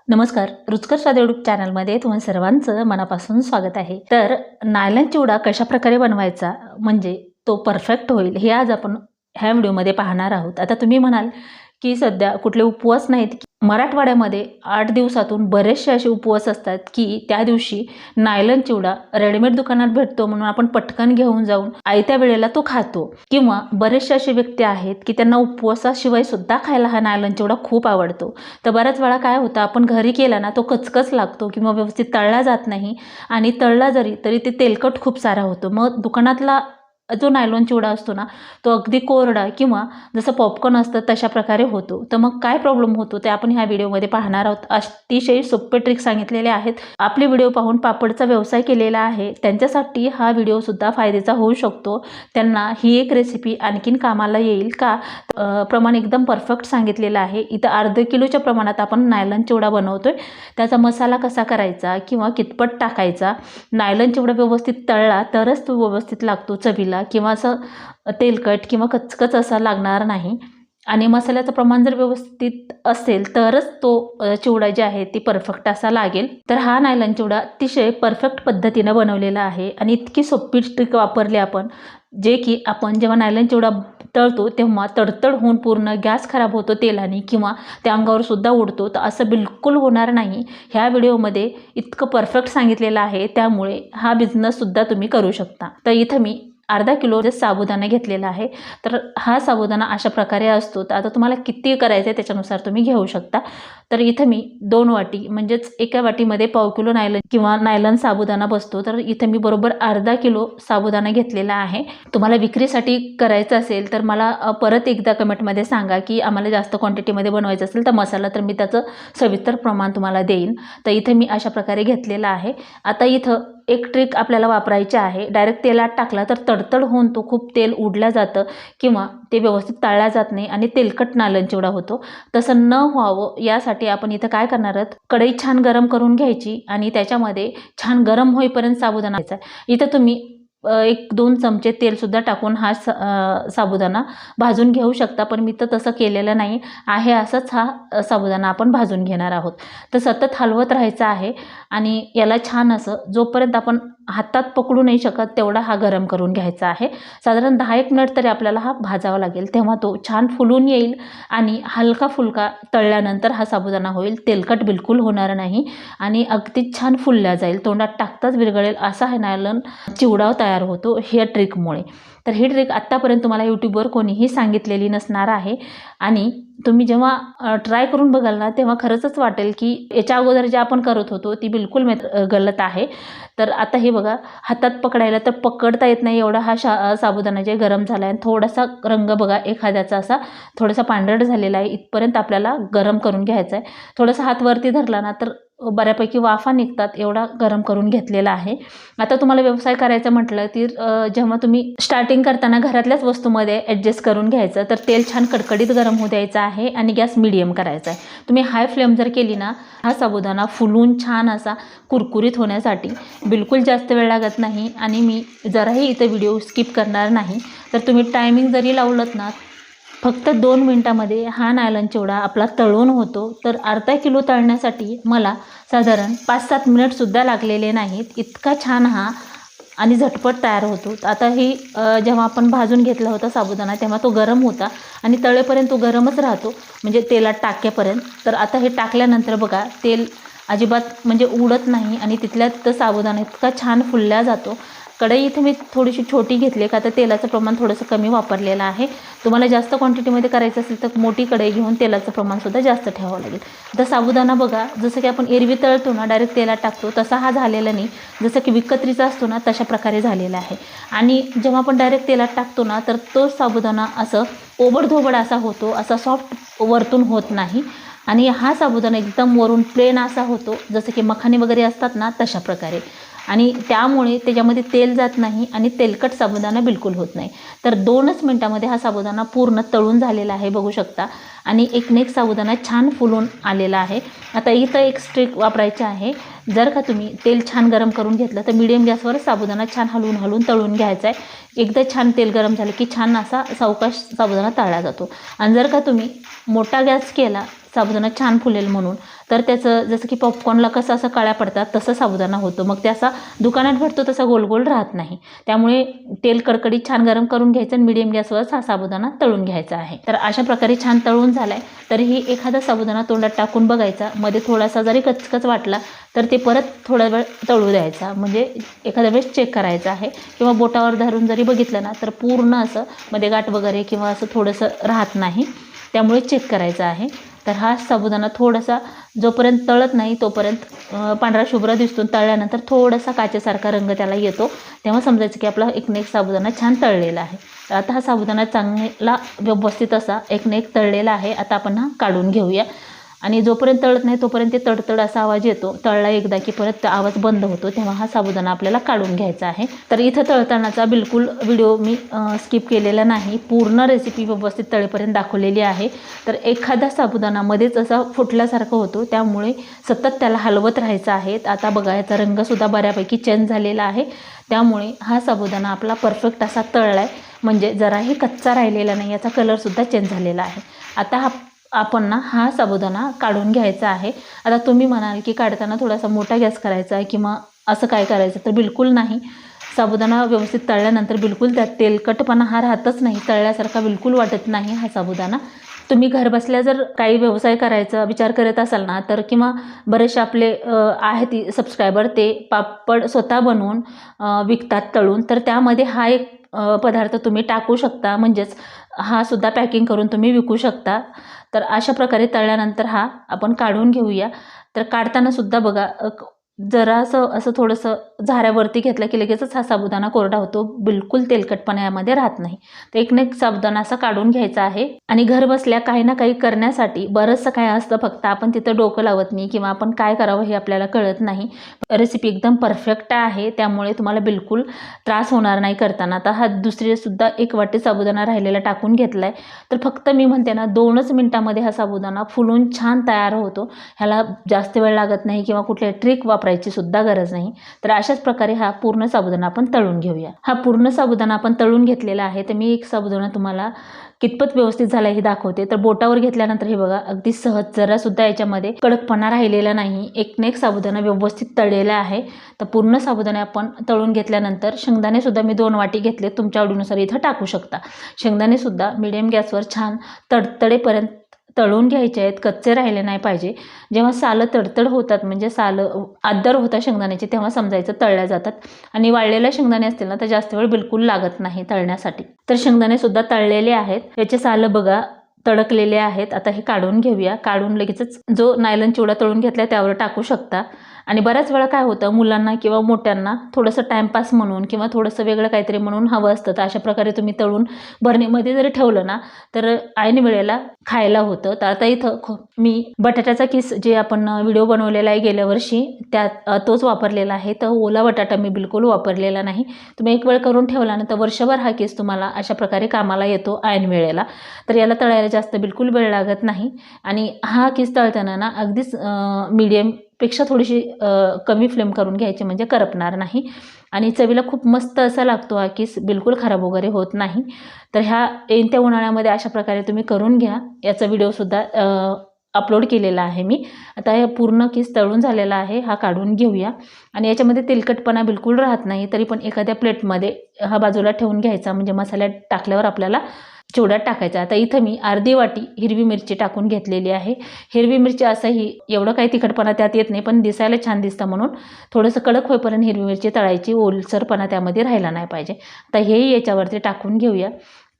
नमस्कार, रुचकर स्वाद यूट्यूब चॅनलमध्ये तुम्हा सर्वांचं मनापासून स्वागत आहे। तर नायलॉन चिवडा कशा प्रकारे बनवायचा म्हणजे तो परफेक्ट होईल हे आज आपण ह्या व्हिडिओमध्ये पाहणार आहोत। आता तुम्ही म्हणाल की सध्या कुठले उपवास नाहीत, मराठवाड्यामध्ये 8 दिवसातून बरेचसे असे उपवास असतात की त्या दिवशी नायलॉन चिवडा रेडीमेड दुकानात भेटतो म्हणून आपण पटकन घेऊन जाऊन आयत्या वेळेला तो खातो। किंवा बरेचसे असे व्यक्ती आहेत की त्यांना उपवासाशिवाय सुद्धा खायला हा नायलॉन चिवडा खूप आवडतो। तर बऱ्याच वेळा काय होतं, आपण घरी केला ना तो कचकच लागतो किंवा व्यवस्थित तळला जात नाही आणि तळला तरी ते तेलकट खूप सारा होतो। मग दुकानातला जो नायलॉन चिवडा असतो ना तो अगदी कोरडा किंवा जसं पॉपकॉर्न असतं तशा प्रकारे होतो। तर मग काय प्रॉब्लेम होतो ते आपण ह्या व्हिडिओमध्ये पाहणार आहोत। अतिशय सोपे ट्रिक सांगितलेले आहेत। आपले व्हिडिओ पाहून पापडचा व्यवसाय केलेला आहे त्यांच्यासाठी हा व्हिडिओ सुद्धा फायद्याचा होऊ शकतो। त्यांना ही एक रेसिपी आणखीन कामाला येईल का प्रमाण एकदम परफेक्ट सांगितलेलं आहे। इथं अर्धा किलोच्या प्रमाणात आपण नायलॉन चिवडा बनवतोय। त्याचा मसाला कसा करायचा किंवा कितपत टाकायचा, नायलॉन चिवडा व्यवस्थित तळला तरच तो व्यवस्थित लागतो चवीला किंवा असं तेलकट किंवा कचकच असा लागणार नाही। आणि मसाल्याचं प्रमाण जर व्यवस्थित असेल तरच तो चिवडा जे आहे ती परफेक्ट असा लागेल। तर हा नायलॉन चिवडा अतिशय परफेक्ट पद्धतीने बनवलेला आहे आणि इतकी सोपी ट्रिक वापरली आपण, जे की आपण जेव्हा नायलॉन चिवडा तळतो तेव्हा तडतड होऊन पूर्ण गॅस खराब होतो तेलाने किंवा त्या अंगावर सुद्धा उडतो, तर असं बिलकुल होणार नाही। ह्या व्हिडिओमध्ये इतकं परफेक्ट सांगितलेलं आहे, त्यामुळे हा बिझनेस सुद्धा तुम्ही करू शकता। तर इथं मी अर्धा किलो साबुदाणा घेतलेला आहे। तर हा साबुदाणा अशा प्रकारे असतो, तर आता तुम्हाला किती करायचं आहे त्याच्यानुसार तुम्ही घेऊ शकता। तर इथं मी 2 वाटी म्हणजेच एका वाटीमध्ये पाव किलो नायलॉन किंवा नायलॉन साबुदाणा बसतो, तर इथं मी बरोबर अर्धा किलो साबुदाणा घेतलेला आहे। तुम्हाला विक्रीसाठी करायचं असेल तर मला परत एकदा कमेंटमध्ये सांगा की आम्हाला जास्त क्वांटिटीमध्ये बनवायचं असेल तर मसाला, तर मी त्याचं सविस्तर प्रमाण तुम्हाला देईन। तर इथे मी अशा प्रकारे घेतलेला आहे। आता इथं एक ट्रिक आपल्याला वापरायची आहे। डायरेक्ट तेलात टाकला तर तडतड होऊन तो खूप तेल उडलं जातं किंवा ते व्यवस्थित तळला जात नाही आणि तेलकट नायलॉन चिवडा होतो। तसं न व्हावं यासाठी आपण इथं काय करणार आहोत, कढई छान गरम करून घ्यायची आणि त्याच्यामध्ये छान गरम होईपर्यंत साबुदाणा घ्यायचा। इथं तुम्ही 1-2 चमचे तेल सुद्धा टाकून हा साबुदाणा भाजून घेऊ शकता, पण मी तर तसं केलेलं नाही आहे। असंच हा साबुदाणा आपण भाजून घेणार आहोत। तर सतत हलवत राहायचं आहे आणि याला छान असं जोपर्यंत आपण हातात पकडू नाही शकत तेवढा हा गरम करून घ्यायचा आहे। साधारण 10-1 मिनिट तरी आपल्याला हा भाजावा लागेल, तेव्हा तो छान फुलून येईल आणि हलका फुलका तळल्यानंतर हा साबुदाणा होईल। तेलकट बिलकुल होणार नाही आणि अगदी छान फुलला जाईल, तोंडात टाकताच विरघळेल असा हा नायलॉन चिवडा तयार होतो ह्या ट्रिकमुळे। तर ही ट्रिक आत्तापर्यंत तुम्हाला यूट्यूबवर कोणीही सांगितलेली नसणार आहे आणि तुम्ही जेव्हा ट्राय करून बघाल ना तेव्हा खरंच वाटेल की याच्या अगोदर जे आपण करत होतो ती बिलकुल गलत आहे। तर आता हे बघा, हातात पकडायला तर पकडता येत नाही एवढा हा साबुदाणा जे गरम झाला आहे। थोडासा रंग बघा एखाद्याचा असा थोडासा पांढरट झालेला आहे, इथपर्यंत आपल्याला गरम करून घ्यायचा आहे। थोडासा हात वरती धरला ना तर बऱ्यापैकी वाफा निघतात, एवढा गरम करून घेतलेला आहे। आता तुम्हाला व्यवसाय करायचं म्हटलं तर जेव्हा तुम्ही स्टार्टिंग करताना घरातल्याच वस्तूमध्ये ॲडजस्ट करून घ्यायचं। तर तेल छान कडकडीत गरम होऊ द्यायचं आहे आणि गॅस मीडियम करायचा आहे। तुम्ही हाय फ्लेम जर केली ना, हा साबुदाणा फुलून छान असा कुरकुरीत होण्यासाठी बिलकुल जास्त वेळ लागत नाही आणि मी जराही इथं व्हिडिओ स्किप करणार नाही। तर तुम्ही टायमिंग जरी लावलंत ना, फक्त 2 मिनिटामध्ये हा नायलॉन चिवडा आपला तळून होतो। तर अर्धा किलो तळण्यासाठी मला साधारण 5-7 मिनिटसुद्धा लागलेले नाहीत, इतका छान हा आणि झटपट तयार होतो। आता ही जेव्हा आपण भाजून घेतला होता साबुदाणा तेव्हा तो गरम होता आणि तळेपर्यंत तो गरमच राहतो, म्हणजे तेलात टाकेपर्यंत। तर आता हे टाकल्यानंतर बघा तेल अजिबात म्हणजे उडत नाही आणि तिथल्या तिथं साबुदाणा इतका छान फुलला जातो। कढई इथे मी थोडीशी छोटी घेतली का तर तेलाचं प्रमाण थोडंसं कमी वापरलेलं आहे। तुम्हाला जास्त क्वांटिटीमध्ये करायचं असेल तर मोठी कढई घेऊन तेलाचं प्रमाणसुद्धा जास्त ठेवावं लागेल। आता साबुदाणा बघा, जसं की आपण एरवी तळतो ना डायरेक्ट तेलात टाकतो तसा हा झालेला नाही, जसं की विकत्रीचा असतो ना तशा प्रकारे झालेला आहे। आणि जेव्हा आपण डायरेक्ट तेलात टाकतो ना तर तो साबुदाणा असं ओबडधोबड असा होतो, असा सॉफ्ट वरतून होत नाही आणि हा साबुदाणा एकदम वरून प्लेन असा होतो, जसं की मखाने वगैरे असतात ना तशा प्रकारे। आणि त्यामुळे त्याच्यामध्ये तेल जात नाही आणि तेलकट साबुदाणा बिलकुल होत नाही। तर 2च मिनिटामध्ये हा साबुदाणा पूर्ण तळून झालेला आहे बघू शकता आणि एक साबुदाणा छान फुलून आलेला आहे। आता इथं एक ट्रिक वापरायची आहे, जर का तुम्ही तेल छान गरम करून घेतलं तर मीडियम गॅसवर साबुदाणा छान हलवून तळून घ्यायचा आहे। एकदा छान तेल गरम झालं की छान असा सावकाश साबुदाणा तळला जातो। आणि जर का तुम्ही मोठा गॅस केला साबुदाणा छान फुलेल म्हणून. तर त्याचं जसं की पॉपकॉर्नला कसं असं काळ्या पडतात तसं साबुदाणा होतो. मग ते असा दुकानात भेटतो तसा गोल गोल राहत नाही. त्यामुळे तेल कडकडीत छान गरम करून घ्यायचं आणि मीडियम गॅसवर हा साबुदाणा तळून घ्यायचा आहे. तर अशा प्रकारे छान तळून झालाय. तरीही एखादा साबुदाणा तोंडात टाकून बघायचा. मध्ये थोडासा जरी कचकच वाटला तर ते परत थोडा वेळ तळू द्यायचा. म्हणजे एखाद्या वेळेस चेक करायचं आहे किंवा बोटावर धरून जरी बघितलं ना तर पूर्ण असं मध्ये गाठ वगैरे किंवा असं थोडंसं राहत नाही. त्यामुळे चेक करायचं आहे. तर हा साबुदाणा थोडासा जोपर्यंत तळत नाही तोपर्यंत पांढरा शुभ्र दिसतो. तळल्यानंतर थोडासा काचेसारखा रंग त्याला येतो, तेव्हा समजायचं की आपला एक ना एक साबुदाणा छान तळलेला आहे. तर आता हा साबुदाणा चांगला व्यवस्थित असा एक ना एक तळलेला आहे. आता आपण हा काढून घेऊया. आणि जोपर्यंत तळत नाही तोपर्यंत ते तडतड असा आवाज येतो. तळला एकदा की परत आवाज बंद होतो, तेव्हा हा साबुदाणा आपल्याला काढून घ्यायचा आहे. तर इथं तळतानाचा बिलकुल व्हिडिओ मी स्किप केलेला नाही. पूर्ण रेसिपी व्यवस्थित तळेपर्यंत दाखवलेली आहे. तर एखादा साबुदाणा मध्येच असा फुटल्यासारखं होतो, त्यामुळे सतत त्याला हलवत राहायचं आहे. आता बघा याचा रंगसुद्धा बऱ्यापैकी चेंज झालेला आहे. त्यामुळे हा साबुदाणा आपला परफेक्ट असा तळला आहे. म्हणजे जराही कच्चा राहिलेला नाही, याचा कलरसुद्धा चेंज झालेला आहे. आता आपण ना हा साबुदाणा काढून घ्यायचा आहे. आता तुम्ही म्हणाल की काढताना थोडासा मोठा गॅस करायचा आहे किंवा असं काय करायचं, तर बिलकुल नाही. साबुदाणा व्यवस्थित तळल्यानंतर बिलकुल त्यात तेलकटपणा हा राहतच नाही. तळल्यासारखा बिलकुल वाटत नाही हा साबुदाणा. तुम्ही घरबसल्या जर काही व्यवसाय करायचा विचार करत असाल ना तर किंवा बरेचसे आपले आहेत सबस्क्रायबर ते पापड स्वतः बनवून विकतात तळून, तर त्यामध्ये हा एक पदार्थ तुम्ही टाकू शकता. म्हणजेच हा सुद्धा पॅकिंग करून तुम्ही विकू शकता. तर अशा प्रकारे तळल्यानंतर हा आपण काढून घेऊया. तर काढताना सुद्धा बघा जरासं असं थोडंसं झाऱ्यावरती घेतलं की लगेचच हा साबुदाणा कोरडा होतो. बिलकुल तेलकटपणा यामध्ये राहत नाही. तर एक ना एक साबुदाणा असा काढून घ्यायचा आहे. आणि घर बसल्या काही ना काही करण्यासाठी बरंचसं काय असतं, फक्त आपण तिथं डोकं लावत नाही किंवा आपण काय करावं हे आपल्याला कळत नाही. रेसिपी एकदम परफेक्ट आहे, त्यामुळे तुम्हाला बिलकुल त्रास होणार नाही करताना. आता हा दुसरीसुद्धा एक वाटी साबुदाणा राहिलेला टाकून घेतला आहे. तर फक्त मी म्हणते ना 2च मिनटामध्ये हा साबुदाणा फुलून छान तयार होतो. ह्याला जास्त वेळ लागत नाही किंवा कुठले ट्रिक वापरायची सुद्धा गरज नाही. तर अशाच प्रकारे हा पूर्ण साबुदाणा आपण तळून घेऊया. हा पूर्ण साबुदाणा आपण तळून घेतलेला आहे. तर मी एक साबुदाणा तुम्हाला कितपत व्यवस्थित झाला हे दाखवते. तर बोटावर घेतल्यानंतर हे बघा अगदी सहज जरासुद्धा याच्यामध्ये कडकपणा राहिलेला नाही. एक ना एक साबुदाणा व्यवस्थित तळलेला आहे. तर पूर्ण साबुदाणे आपण तळून घेतल्यानंतर शेंगदाणे सुद्धा मी 2 वाटी घेतले. तुमच्या आवडीनुसार इथं टाकू शकता. शेंगदाणे सुद्धा मीडियम गॅसवर छान तडतडेपर्यंत तळून घ्यायचे आहेत. कच्चे राहिले नाही पाहिजे. जेव्हा सालं तडतड होतात म्हणजे सालं आदर होतात शेंगदाण्याचे, तेव्हा समजायचं तळल्या जातात. आणि वाळलेले शेंगदाणे असतील ना तर जास्त वेळ बिलकुल लागत नाही तळण्यासाठी. तर शेंगदाणे सुद्धा तळलेले आहेत. याचे सालं बघा तडकलेले आहेत. आता हे काढून घेऊया. काढून लगेचच जो नायलॉन चिवडा तळून घेतला त्यावर टाकू शकता. आणि बऱ्याच वेळा काय होतं, मुलांना किंवा मोठ्यांना थोडंसं टाईमपास म्हणून किंवा थोडंसं वेगळं काहीतरी म्हणून हवं असतं. तर अशा प्रकारे तुम्ही तळून भरणीमध्ये जरी ठेवलं ना तर ऐन वेळेला खायला होतं. तर आता इथं मी बटाट्याचा किस जे आपण व्हिडिओ बनवलेला आहे गेल्या वर्षी त्यात तोच वापरलेला आहे. तर ओला बटाटा मी बिलकुल वापरलेला नाही. तुम्ही एक वेळ करून ठेवला ना तर वर्षभर हा किस तुम्हाला अशा प्रकारे कामाला येतो ऐन वेळेला. तर याला तळायला जास्त बिलकुल वेळ लागत नाही. आणि हा किस तळताना ना अगदीच मीडियम पेक्षा थोडीशी कमी फ्लेम करून घ्यायची, म्हणजे करपणार नाही. आणि चवीला खूप मस्त असा लागतो हा किस, बिलकुल खराब वगैरे होत नाही. तर ह्या येत्या उन्हाळ्यामध्ये अशा प्रकारे तुम्ही करून घ्या. याचा व्हिडिओसुद्धा अपलोड केलेला आहे मी. आता हे पूर्ण किस तळून झालेला आहे. हा काढून घेऊया. आणि याच्यामध्ये तेलकटपणा बिलकुल राहत नाही. तरी पण एखाद्या प्लेटमध्ये हा बाजूला ठेवून घ्यायचा, म्हणजे मसाल्यात टाकल्यावर आपल्याला चिवड्यात टाकायचा. आता इथं मी अर्धी वाटी हिरवी मिरची टाकून घेतलेली आहे. हिरवी मिरची असंही एवढं काही तिखटपणा त्यात येत नाही, पण दिसायला छान दिसतं म्हणून थोडंसं कडक होईपर्यंत हिरवी मिरची तळायची. ओलसरपणा त्यामध्ये राहिला नाही पाहिजे. आता हेही याच्यावरती टाकून घेऊया.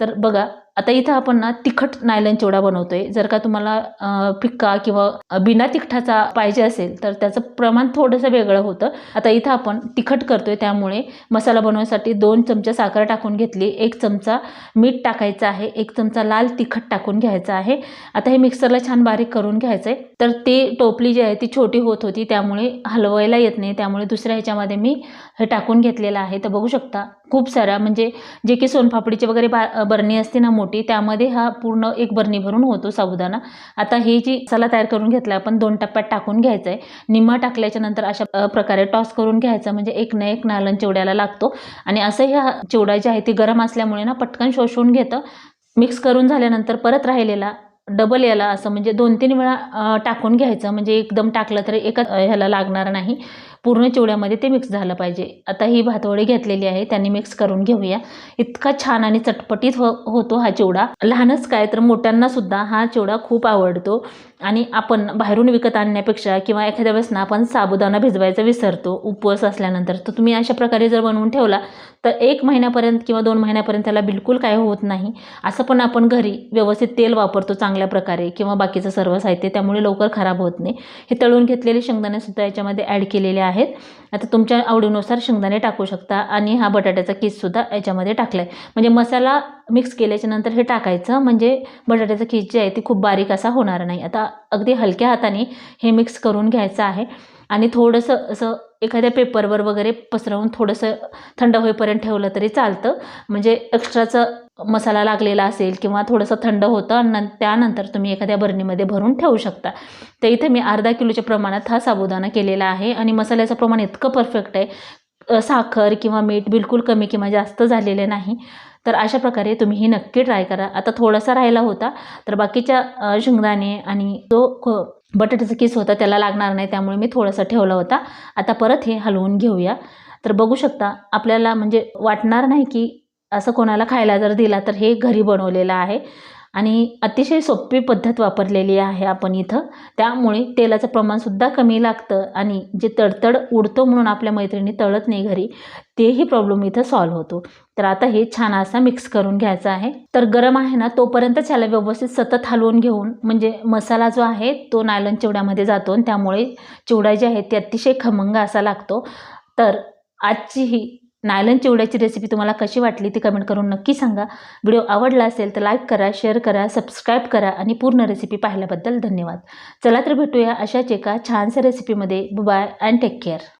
तर बघा आता इथं आपण ना तिखट नायलॉन चिवडा बनवतोय. जर का तुम्हाला फिक्का किंवा बिना तिखटाचा पाहिजे असेल तर त्याचं प्रमाण थोडंसं वेगळं होतं. आता इथं आपण तिखट करतोय, त्यामुळे मसाला बनवण्यासाठी 2 चमचे साखर टाकून घेतली. 1 चमचा मीठ टाकायचं आहे. 1 चमचा लाल तिखट टाकून घ्यायचं आहे. आता हे मिक्सरला छान बारीक करून घ्यायचं आहे. तर ती टोपली जी आहे ती छोटी होत होती, त्यामुळे हलवायला येत नाही. त्यामुळे दुसऱ्या ह्याच्यामध्ये मी हे टाकून घेतलेलं आहे. तर बघू शकता खूप साऱ्या, म्हणजे जे की सोनपापडीची वगैरे बरणी असते ना मोठी, त्यामध्ये हा पूर्ण 1 बरणी भरून होतो साबुदाणा. आता हे जी मसाला तयार करून घेतला आपण 2 टप्प्यात टाकून घ्यायचं आहे. निम्मा टाकल्याच्या नंतर अशा प्रकारे टॉस करून घ्यायचा, म्हणजे एक ना एक नायलॉन चिवड्याला लागतो. आणि असं ह्या चिवडा जी आहे ती गरम असल्यामुळे ना पटकन शोषून घेतं. मिक्स करून झाल्यानंतर परत राहिलेला डबल याला असं म्हणजे 2-3 वेळा टाकून घ्यायचं, म्हणजे एकदम टाकलं तर एका ह्याला लागणार नाही, पूर्ण चिवड्यामध्ये ते मिक्स झालं पाहिजे. आता ही भातवडी घेतलेली आहे, त्यांनी मिक्स करून घेऊया. इतका छान आणि चटपटीत होतो हा चिवडा. लहानच काय तर मोठ्यांनासुद्धा हा चिवडा खूप आवडतो. आणि आपण बाहेरून विकत आणण्यापेक्षा किंवा एखाद्या वेळेस ना आपण साबुदाणा भिजवायचा विसरतो उपवास असल्यानंतर, तर तुम्ही अशा प्रकारे जर बनवून ठेवला तर 1 महिन्यापर्यंत किंवा 2 महिन्यापर्यंत त्याला बिलकुल काय होत नाही. असं पण आपण घरी व्यवस्थित तेल वापरतो चांगल्या प्रकारे किंवा बाकीचं सर्व साहित्य, त्यामुळे लवकर खराब होत नाही. हे तळून घेतलेले शेंगदाणेसुद्धा याच्यामध्ये ॲड केलेले आहेत. आता तुमच्या आवडीनुसार शेंगदाणे टाकू शकता आणि हा बटाट्याचा किससुद्धा याच्यामध्ये टाकला आहे. म्हणजे मसाला मिक्स केल्याच्या नंतर हे टाकायचं, म्हणजे बटाट्याचा किस जे आहे ती खूप बारीक असा होणार नाही. आता अगदी हलक्या हाताने हे मिक्स करून घ्यायचं आहे आणि थोडंसं असं एखाद्या पेपरवर वगैरे पसरवून थोडंसं थंड होईपर्यंत ठेवलं तरी चालतं. म्हणजे एक्स्ट्राचा मसाला लागलेला असेल किंवा थोडंसं थंड होतं आणि त्यानंतर तुम्ही एखाद्या बरणीमध्ये भरून ठेवू शकता. तर इथे मी अर्धा किलोच्या प्रमाणात हा साबुदाणा केलेला आहे आणि मसाल्याचं प्रमाण इतकं परफेक्ट आहे, साखर किंवा मीठ बिलकुल कमी किंवा जास्त झालेले नाही. तर अशा प्रकारे तुम्ही ही नक्की ट्राय करा. आता थोडासा राहिला होता, तर बाकीच्या शेंगदाणे आणि जो बटाट्याचा किस होता त्याला लागणार नाही, त्यामुळे मी थोडासा ठेवला होता. आता परत हे हलवून घेऊया. तर बघू शकता आपल्याला म्हणजे वाटणार नाही की असं कोणाला खायला जर दिला तर हे घरी बनवलेलं आहे आणि अतिशय सोपी पद्धत वापरलेली आहे आपण इथं. त्यामुळे तेलाचं प्रमाणसुद्धा कमी लागतं आणि जे तडतड उडतो म्हणून आपल्या मैत्रिणी तळत नाही घरी, तेही प्रॉब्लेम इथं सॉल्व्ह होतो. तर आता हे छान असा मिक्स करून घ्यायचा आहे. तर गरम आहे ना तोपर्यंत त्याला व्यवस्थित सतत हलवून घेऊन, म्हणजे मसाला जो आहे तो नायलॉन चिवड्यामध्ये जातो आणि त्यामुळे चिवडा जे आहे ते अतिशय खमंग असा लागतो. तर आजची ही नायलॉन चिवड्याची रेसिपी तुम्हाला कशी वाटली ती कमेंट करून नक्की सांगा. व्हिडिओ आवडला असेल तर लाईक करा, शेअर करा, सबस्क्राईब करा आणि पूर्ण रेसिपी पाहिल्याबद्दल धन्यवाद. चला तर भेटूया अशाच एका छानशा रेसिपीमध्ये. Bye and take care.